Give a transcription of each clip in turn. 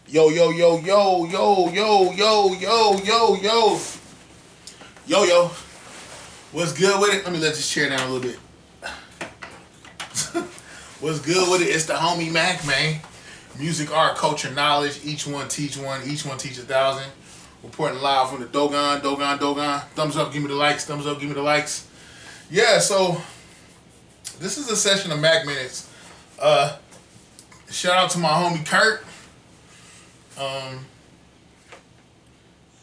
Yo, yo, yo, yo, yo, yo, yo, yo, yo, yo. Yo, yo. What's good with it? Let me let this chair down a little bit. What's good with it? It's the homie Mac, man. Music, art, culture, knowledge. Each one teach one. Each one teach 1,000. Reporting live from the Dogon. Thumbs up, give me the likes. Thumbs up, give me the likes. Yeah, so this is a session of Mac Minutes. Shout out to my homie Kurt.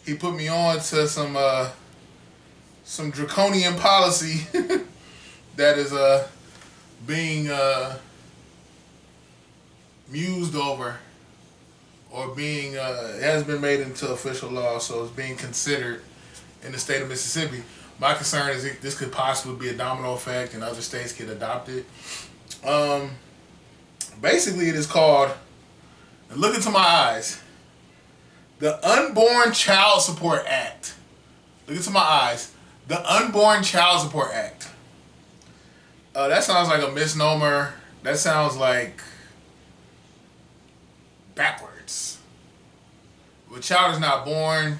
He put me on to some draconian policy that is being mused over or being it has been made into official law, so it's being considered in the state of Mississippi. My concern is this could possibly be a domino effect and other states could adopt it. Basically, it is called, and look into my eyes, the Unborn Child Support Act. Look into my eyes. The Unborn Child Support Act. That sounds like a misnomer. That sounds like backwards. If a child is not born,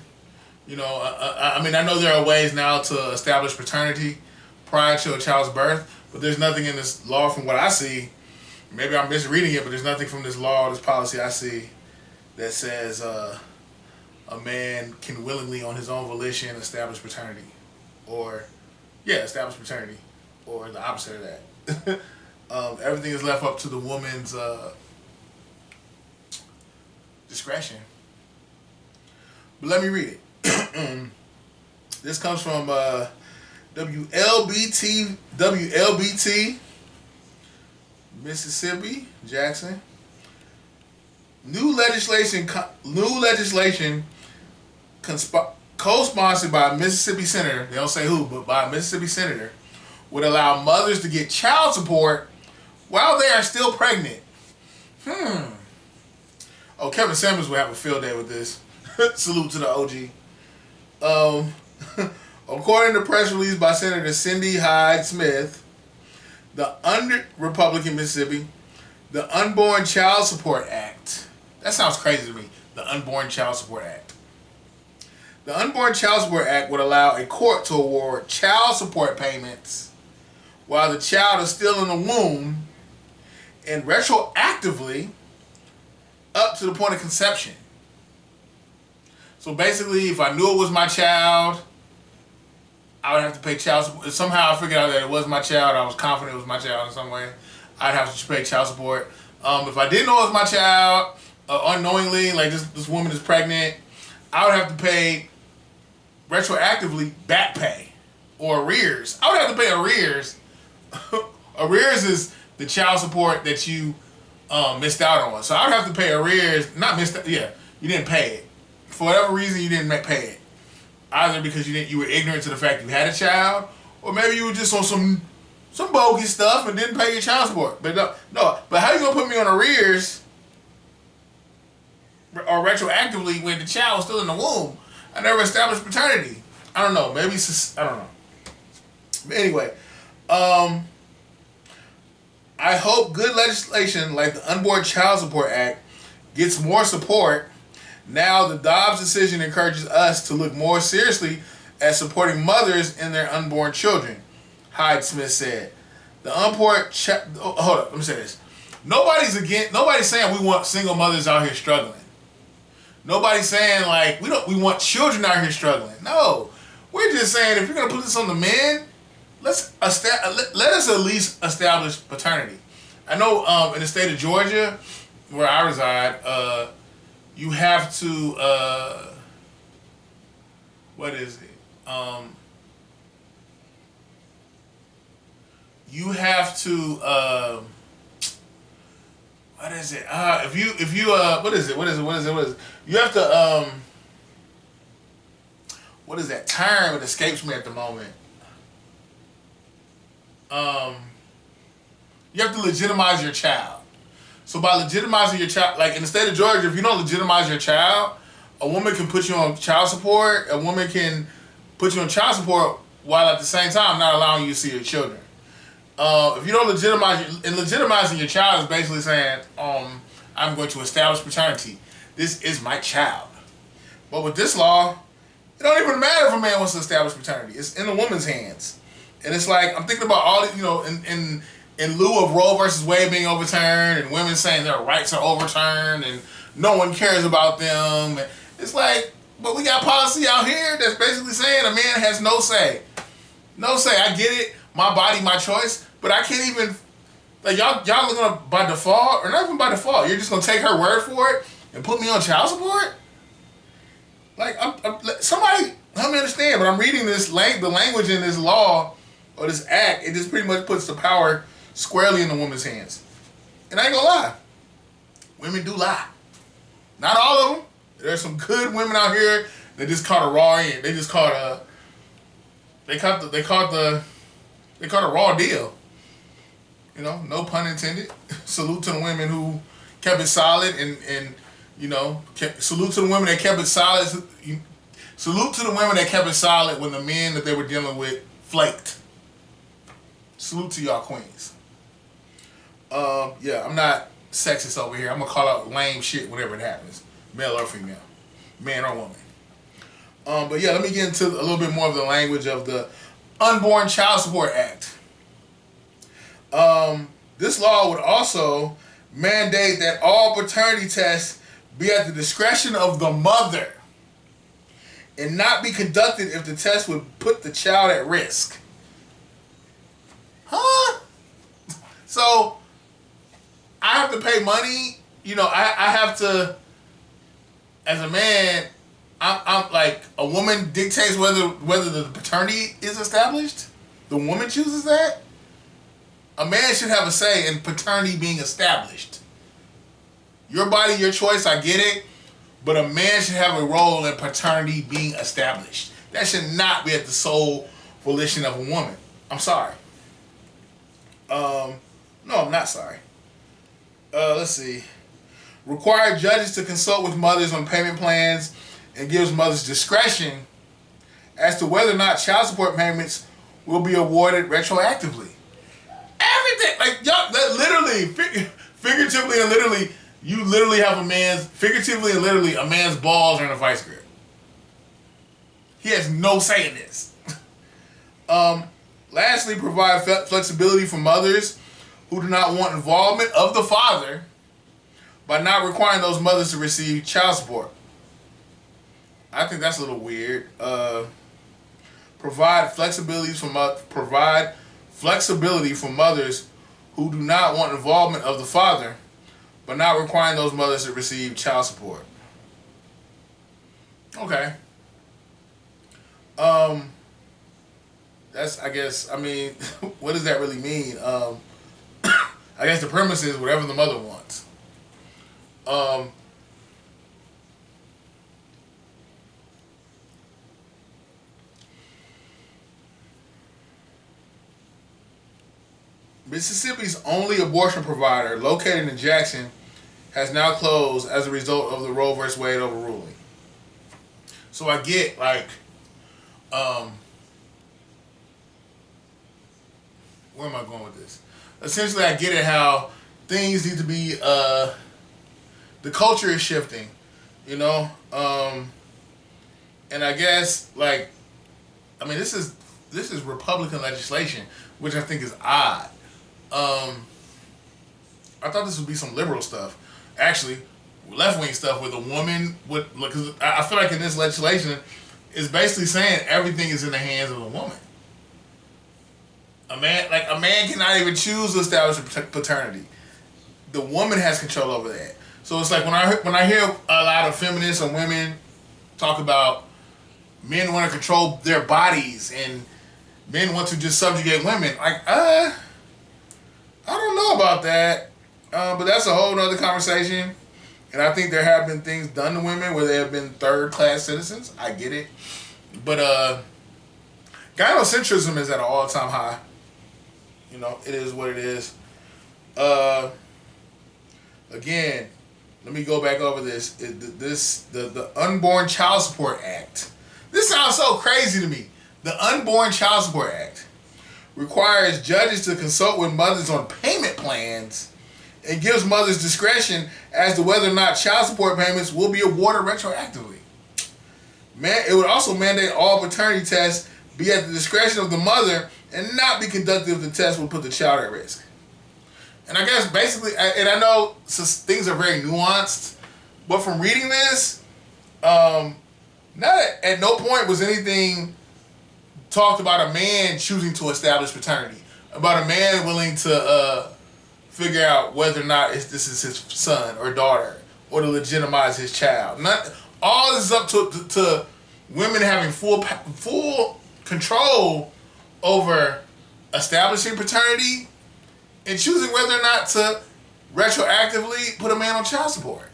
I mean, I know there are ways now to establish paternity prior to a child's birth, but there's nothing in this law from what I see. Maybe I'm misreading it, but there's nothing from this law, this policy I see that says a man can willingly, on his own volition, establish paternity. Establish paternity. Or the opposite of that. Everything is left up to the woman's discretion. But let me read it. This comes from WLBT, Mississippi, Jackson. New legislation co-sponsored by a Mississippi senator, they don't say who, but by a Mississippi senator, would allow mothers to get child support while they are still pregnant. Oh, Kevin Samuels will have a field day with this. Salute to the OG. According to a press release by Senator Cindy Hyde Smith, Republican Mississippi, the Unborn Child Support Act. That sounds crazy to me. The Unborn Child Support Act. The Unborn Child Support Act would allow a court to award child support payments while the child is still in the womb and retroactively up to the point of conception. So basically, if I knew it was my child, I would have to pay child support. If somehow I figured out that it was my child, I was confident it was my child in some way, I'd have to pay child support. If I didn't know it was my child, unknowingly, like this woman is pregnant, I would have to pay retroactively back pay or arrears. I would have to pay arrears. Arrears is the child support that you missed out on. So I would have to pay arrears. Not missed. Yeah, you didn't pay it for whatever reason. You didn't pay it, either because you were ignorant to the fact you had a child, or maybe you were just on some bogus stuff and didn't pay your child support. But no. But how you gonna put me on arrears or retroactively when the child was still in the womb? I never established paternity. I don't know. Maybe I don't know. But anyway, I hope good legislation like the Unborn Child Support Act gets more support. Now the Dobbs decision encourages us to look more seriously at supporting mothers and their unborn children, Hyde Smith said. Hold up, let me say this. Nobody's saying we want single mothers out here struggling. Nobody's saying like we want children out here struggling. No. We're just saying if you're gonna put this on the men, let us at least establish paternity. I know in the state of Georgia, where I reside, you have to what is it? You have to what is it? If you what is it? You have to what is that term? It escapes me at the moment. You have to legitimize your child. So by legitimizing your child, like in the state of Georgia, if you don't legitimize your child, a woman can put you on child support. A woman can put you on child support while at the same time not allowing you to see your children. If you don't legitimizing your child is basically saying, I'm going to establish paternity. This is my child. But with this law, it don't even matter if a man wants to establish paternity. It's in the woman's hands. And it's like, I'm thinking about all the, in lieu of Roe versus Wade being overturned and women saying their rights are overturned and no one cares about them. It's like, but we got policy out here that's basically saying a man has no say. No say. I get it. My body, my choice. But I can't even, like, y'all looking by default, or not even by default. You're just going to take her word for it and put me on child support? Like, somebody help me understand, but I'm reading the language in this law or this act, it just pretty much puts the power squarely in the woman's hands. And I ain't gonna lie, women do lie. Not all of them. There's some good women out here that just caught a raw end. They just caught the raw deal. You know, no pun intended. Salute to the women who kept it solid and salute to the women that kept it solid. Salute to the women that kept it solid when the men that they were dealing with flaked. Salute to y'all queens. I'm not sexist over here. I'm gonna call out lame shit whenever it happens, male or female, man or woman. But yeah, let me get into a little bit more of the language of the Unborn Child Support Act. This law would also mandate that all paternity tests be at the discretion of the mother and not be conducted if the test would put the child at risk. Huh? So, I have to pay money. I have to, as a man, I'm like, a woman dictates whether the paternity is established. The woman chooses that. A man should have a say in paternity being established. Your body, your choice, I get it. But a man should have a role in paternity being established. That should not be at the sole volition of a woman. I'm sorry. No, I'm not sorry. Let's see. Require judges to consult with mothers on payment plans and gives mothers discretion as to whether or not child support payments will be awarded retroactively. Everything, like, y'all, that literally, figuratively and literally, you literally have figuratively and literally, a man's balls are in a vice grip. He has no say in this. Lastly, provide flexibility for mothers who do not want involvement of the father by not requiring those mothers to receive child support. I think that's a little weird. Provide flexibility for mothers who do not want involvement of the father but not requiring those mothers to receive child support. Okay. That's, I guess, I mean, what does that really mean? I guess the premise is whatever the mother wants. Mississippi's only abortion provider, located in Jackson, has now closed as a result of the Roe vs. Wade overruling. So I get, like, where am I going with this? Essentially, I get it how things need to be, the culture is shifting, you know? And I guess, like, I mean, this is Republican legislation, which I think is odd. I thought this would be some liberal stuff. Actually, left-wing stuff where the woman would, because I feel like in this legislation, it's basically saying everything is in the hands of a woman. A man cannot even choose to establish paternity. The woman has control over that. So it's like when I hear a lot of feminists and women talk about men want to control their bodies and men want to just subjugate women, like, I don't know about that. But that's a whole nother conversation. And I think there have been things done to women where they have been third-class citizens. I get it. But gynocentrism is at an all-time high. You know, it is what it is. Again, let me go back over this. The Unborn Child Support Act. This sounds so crazy to me. The Unborn Child Support Act requires judges to consult with mothers on payment plans and gives mothers discretion as to whether or not child support payments will be awarded retroactively. It would also mandate all paternity tests be at the discretion of the mother and not be conducted if the test would put the child at risk. And I guess basically, and I know things are very nuanced, but from reading this, at no point was anything talked about a man choosing to establish paternity, about a man willing to figure out whether or not this is his son or daughter, or to legitimize his child. All this is up to women having full control over establishing paternity and choosing whether or not to retroactively put a man on child support,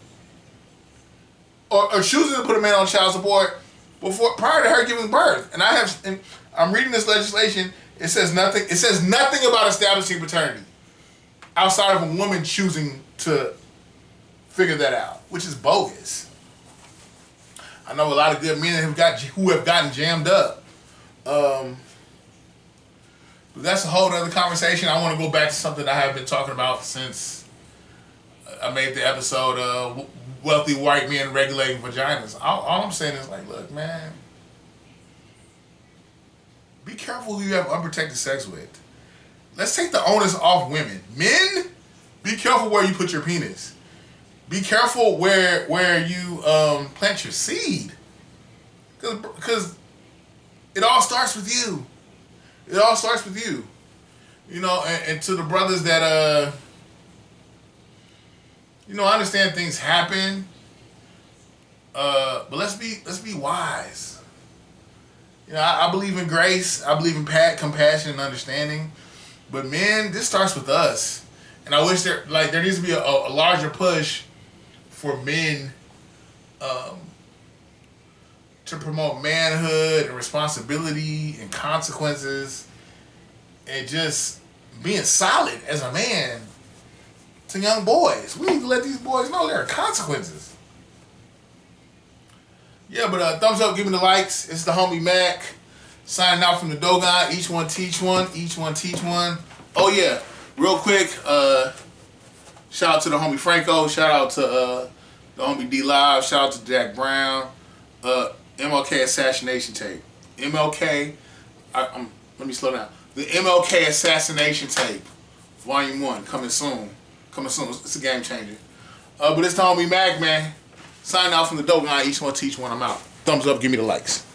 or choosing to put a man on child support prior to her giving birth. And I'm reading this legislation. It says nothing. It says nothing about establishing paternity outside of a woman choosing to figure that out, which is bogus. I know a lot of good men who have gotten jammed up. But that's a whole other conversation. I want to go back to something I have been talking about since I made the episode wealthy white men regulating vaginas. All I'm saying is, like, look, man, be careful who you have unprotected sex with. Let's take the onus off women. Men, be careful where you put your penis. Be careful where you plant your seed. Because it all starts with you. It all starts with you. You know, and to the brothers that I understand things happen. But let's be wise. You know, I believe in grace. I believe in compassion and understanding. But men, this starts with us. And I wish there needs to be a larger push for men to promote manhood and responsibility and consequences and just being solid as a man to young boys. We need to let these boys know there are consequences. Yeah, but thumbs up, give me the likes. It's the homie Mac signing out from the Dogon. Each one teach one. Each one teach one. Oh yeah, real quick, shout out to the homie Franco. Shout out to the homie D Live. Shout out to Jack Brown. MLK assassination tape. MLK. Let me slow down. The MLK assassination tape, Volume 1, coming soon. Coming soon. It's a game changer. But it's the homie Mac, man. Signing out from the Dogon. Each one teach one. I'm out. Thumbs up. Give me the likes.